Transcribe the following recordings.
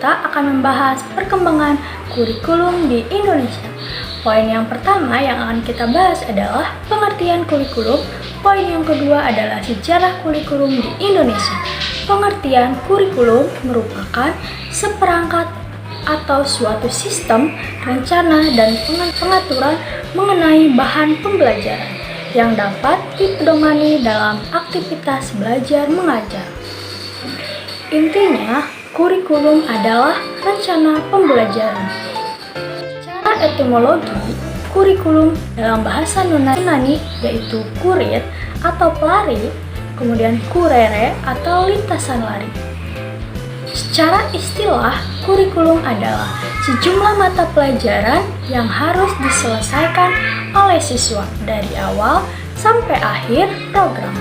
kita akan membahas perkembangan kurikulum di Indonesia. Poin yang pertama yang akan kita bahas adalah pengertian kurikulum. Poin yang kedua adalah sejarah kurikulum di Indonesia. Pengertian kurikulum merupakan seperangkat atau suatu sistem, rencana, dan pengaturan mengenai bahan pembelajaran yang dapat dipedomani dalam aktivitas belajar mengajar. Intinya, kurikulum adalah rencana pembelajaran. Secara etimologi, kurikulum dalam bahasa Yunani yaitu kurit atau pelari, kemudian kurere atau lintasan lari. Secara istilah, kurikulum adalah sejumlah mata pelajaran yang harus diselesaikan oleh siswa dari awal sampai akhir program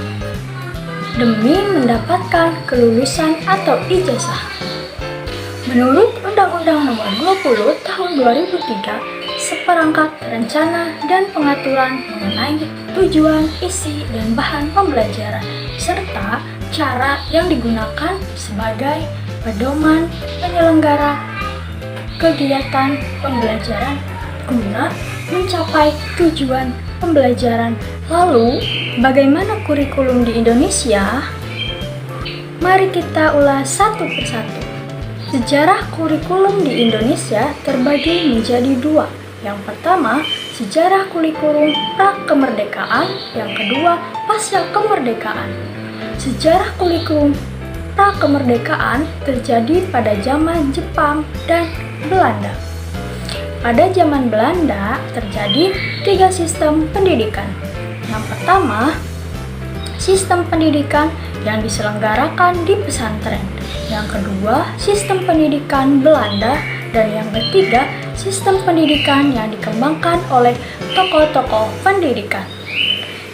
demi mendapatkan kelulusan atau ijazah. Menurut Undang-Undang Nomor 20 Tahun 2003, seperangkat rencana dan pengaturan mengenai tujuan, isi, dan bahan pembelajaran serta cara yang digunakan sebagai pedoman penyelenggara kegiatan pembelajaran guna mencapai tujuan pembelajaran. Lalu, bagaimana kurikulum di Indonesia? Mari kita ulas satu persatu. Sejarah kurikulum di Indonesia terbagi menjadi dua. Yang pertama, sejarah kurikulum pra-kemerdekaan. Yang kedua, pasca kemerdekaan. Sejarah kurikulum pra-kemerdekaan terjadi pada zaman Jepang dan Belanda. Pada zaman Belanda terjadi 3 sistem pendidikan. Yang pertama, sistem pendidikan yang diselenggarakan di pesantren. Yang kedua, sistem pendidikan Belanda. Dan yang ketiga, sistem pendidikan yang dikembangkan oleh tokoh-tokoh pendidikan,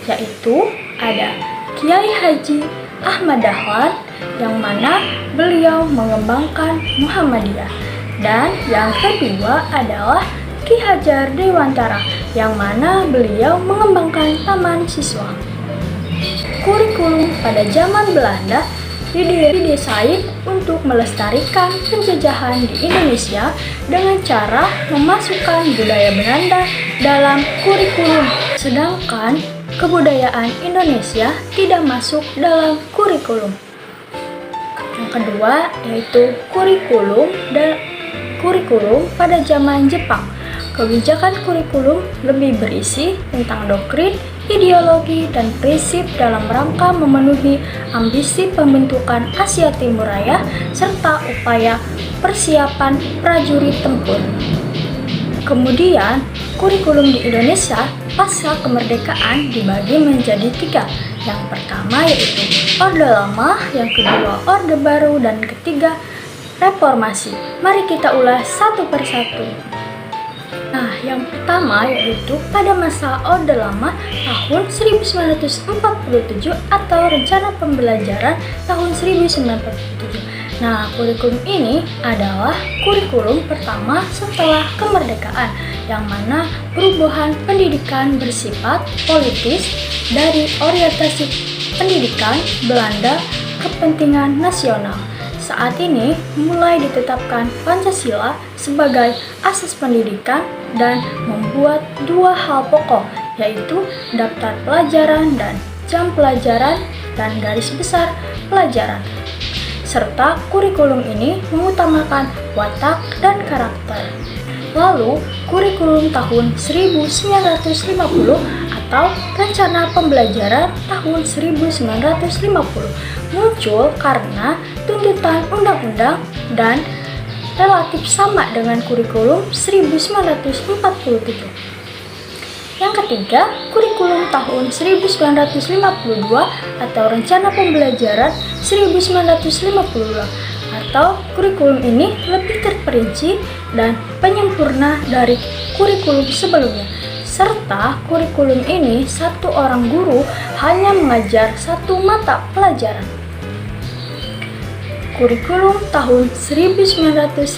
yaitu ada Kiai Haji Ahmad Dahlan, yang mana beliau mengembangkan Muhammadiyah, dan yang kedua adalah Ki Hajar Dewantara, yang mana beliau mengembangkan taman siswa. Kurikulum pada zaman Belanda didesain untuk melestarikan penjajahan di Indonesia dengan cara memasukkan budaya Belanda dalam kurikulum, sedangkan kebudayaan Indonesia tidak masuk dalam kurikulum. Yang kedua yaitu kurikulum pada zaman Jepang. Kebijakan kurikulum lebih berisi tentang doktrin, ideologi, dan prinsip dalam rangka memenuhi ambisi pembentukan Asia Timur Raya serta upaya persiapan prajurit tempur. Kemudian, kurikulum di Indonesia pasca kemerdekaan dibagi menjadi 3. Yang pertama yaitu Orde Lama, yang kedua Orde Baru, dan ketiga Reformasi. Mari kita ulas satu persatu. Nah, yang pertama yaitu pada masa Orde Lama tahun 1947 atau Rencana Pembelajaran tahun 1947. Nah, kurikulum ini adalah kurikulum pertama setelah kemerdekaan, yang mana perubahan pendidikan bersifat politis dari orientasi pendidikan Belanda kepentingan nasional. Saat ini mulai ditetapkan Pancasila sebagai asas pendidikan dan membuat 2 hal pokok, yaitu daftar pelajaran dan jam pelajaran dan garis besar pelajaran. Serta kurikulum ini mengutamakan watak dan karakter. Lalu, kurikulum tahun 1950 atau Rencana Pembelajaran tahun 1950 muncul karena tuntutan undang-undang dan relatif sama dengan kurikulum 1947. Yang ketiga, kurikulum tahun 1952 atau Rencana Pembelajaran 1952 atau kurikulum ini lebih terperinci dan penyempurna dari kurikulum sebelumnya. Serta kurikulum ini satu orang guru hanya mengajar satu mata pelajaran. Kurikulum tahun 1958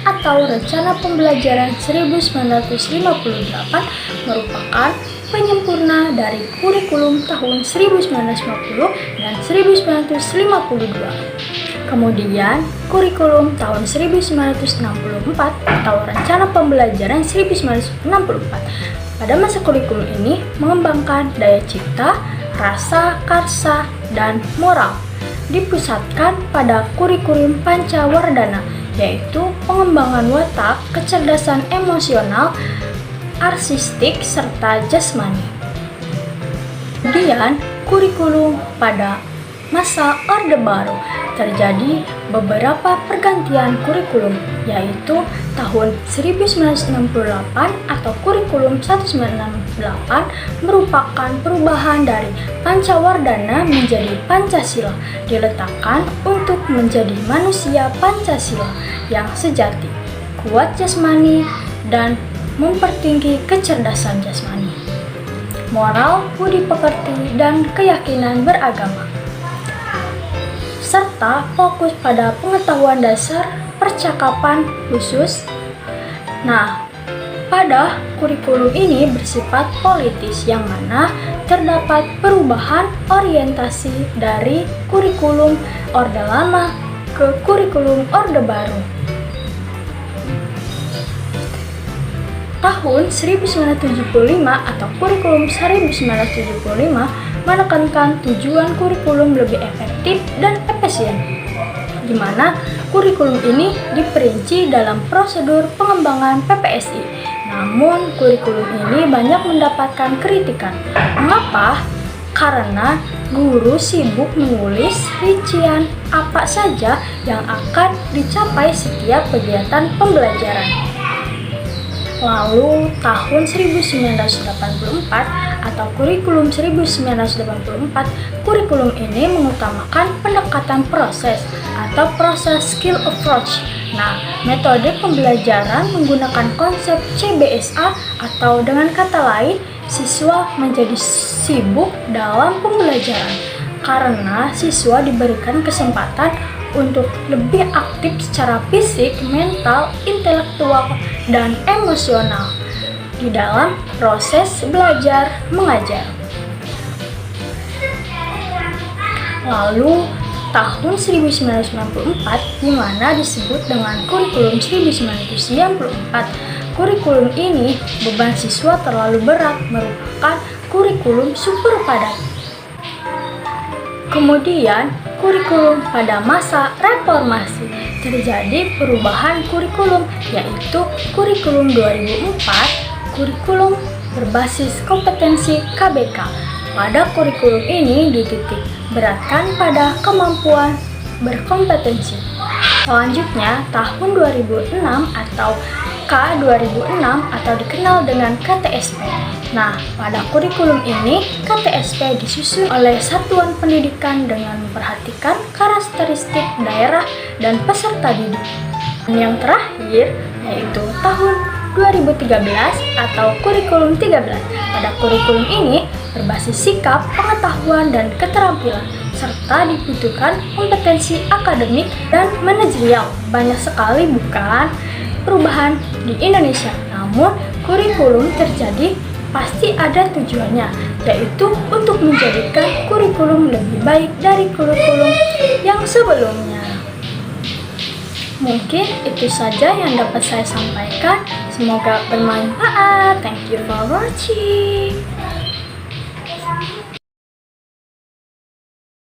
atau Rencana Pembelajaran 1958 merupakan penyempurna dari kurikulum tahun 1950 dan 1952. Kemudian, kurikulum tahun 1964 atau Rencana Pembelajaran 1964. Pada masa kurikulum ini mengembangkan daya cipta, rasa, karsa, dan moral. Dipusatkan pada kurikulum Pancawardhana, yaitu pengembangan watak, kecerdasan emosional, artistik, serta jasmani. Kemudian, kurikulum pada masa Orde Baru terjadi beberapa pergantian kurikulum, yaitu tahun 1968 atau kurikulum 1968 merupakan perubahan dari Pancawardhana menjadi Pancasila, diletakkan untuk menjadi manusia Pancasila yang sejati, kuat jasmani, dan mempertinggi kecerdasan jasmani, moral, budi pekerti, dan keyakinan beragama, serta fokus pada pengetahuan dasar, percakapan khusus. Nah, pada kurikulum ini bersifat politis, yang mana terdapat perubahan orientasi dari kurikulum Orde Lama ke kurikulum Orde Baru. Tahun 1975 atau kurikulum 1975 menekankan tujuan kurikulum lebih efektif dan efisien, di mana kurikulum ini diperinci dalam prosedur pengembangan PPSI. Namun, kurikulum ini banyak mendapatkan kritikan. Mengapa? Karena guru sibuk menulis rincian apa saja yang akan dicapai setiap kegiatan pembelajaran. Lalu, tahun 1984 atau kurikulum 1984, kurikulum ini mengutamakan pendekatan proses atau proses skill approach. Nah, metode pembelajaran menggunakan konsep CBSA atau dengan kata lain, siswa menjadi sibuk dalam pembelajaran karena siswa diberikan kesempatan untuk lebih aktif secara fisik, mental, intelektual, dan emosional di dalam proses belajar mengajar. Lalu, tahun 1994 di mana disebut dengan kurikulum 1994. Kurikulum ini beban siswa terlalu berat, merupakan kurikulum super padat. Kemudian, kurikulum pada masa reformasi terjadi perubahan kurikulum, yaitu kurikulum 2004, kurikulum berbasis kompetensi KBK. Pada kurikulum ini dititik beratkan pada kemampuan berkompetensi. Selanjutnya, tahun 2006 atau K2006 atau dikenal dengan KTSP. Nah, pada kurikulum ini, KTSP disusun oleh satuan pendidikan dengan memperhatikan karakteristik daerah dan peserta didik. Dan yang terakhir, yaitu tahun 2013 atau kurikulum 13. Pada kurikulum ini, berbasis sikap, pengetahuan, dan keterampilan, serta dibutuhkan kompetensi akademik dan manajerial. Banyak sekali bukan perubahan di Indonesia, namun kurikulum terjadi pasti ada tujuannya, yaitu untuk menjadikan kurikulum lebih baik dari kurikulum yang sebelumnya. Mungkin itu saja yang dapat saya sampaikan. Semoga bermanfaat. Thank you for watching.